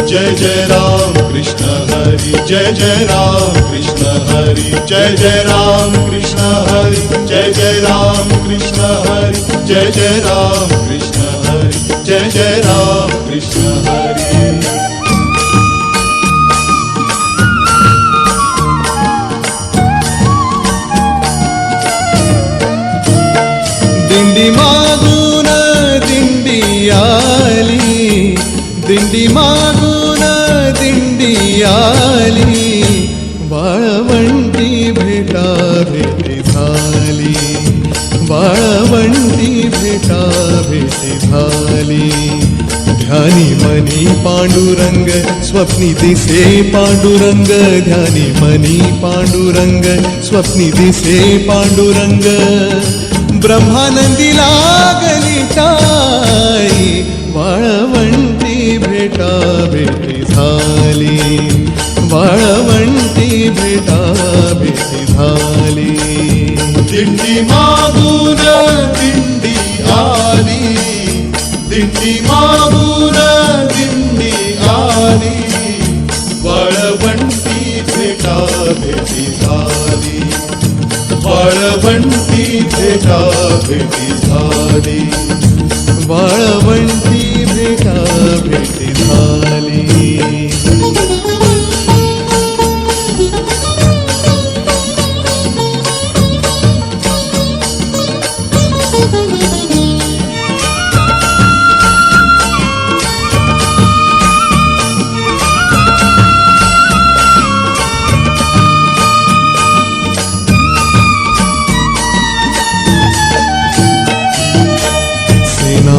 जय जय राम कृष्ण हरी जय जय राम कृष्ण हरी जय जय राम कृष्ण हरी जय जय राम कृष्ण हरी जय जय राम कृष्ण हरी जय जय राम कृष्ण हरी। दिंडी मागून दिंडी आली, दिंडी मागून दिंडी आली, वाळवंटी भेटा भेटी झाली, वाळवंटी भेटा भेटी झाली। ध्यानी मनी पांडुरंग स्वप्नी दिसे पांडुरंग, ध्यानी मनी पांडुरंग स्वप्नी दिसे पांडुरंग। ब्रह्मानंदी लागली टाळी, वाळवंटी भेटा भेटी झाली, वाळवंटी भेटा भेटी झाली। दिंडी मागून दिंडी आली, दिंडी मागून दिंडी आली, वाळवंटी भेटा भेटी झाली, वाळवंटी भेटा भेटी झाली, वाळवंटी भेटा भेटी झाली।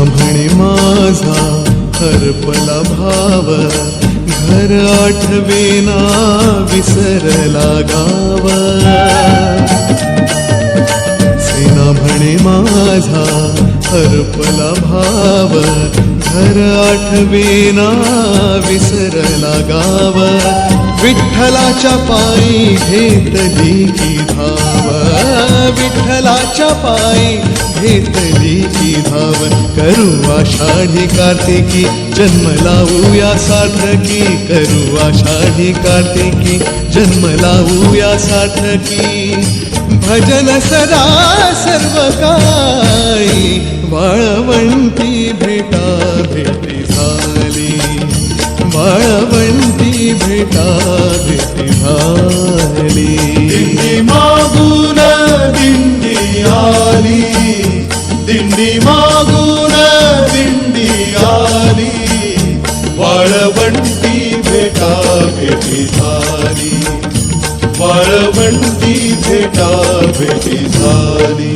म्हणे माझा हरपला भाव, घर आठवेना विसरला गाव। सेना म्हणे माझा हरपला भाव, घर आठवेना विसरला गाव। विठ्ठलाच्या पायी घेतली की धाव, विठ्ठलाच्या पायी घेतली की धाव। करू आषाढी कार्तिकी जन्म लावूया सार्थकी, करू आषाढी कार्तिकी जन्म लावूया सार्थकी। भजन सदा सर्व काही, वाळवंटी भेटा भेटी झाली, वाळवंटी भेटा भेटी झाली। दिंडी मागून दिंडी आली, दिंडी मागून दिंडी आली, वाळवंटी भेटा भेटी झाली, वाळवंटी भेटा भेटी झाली।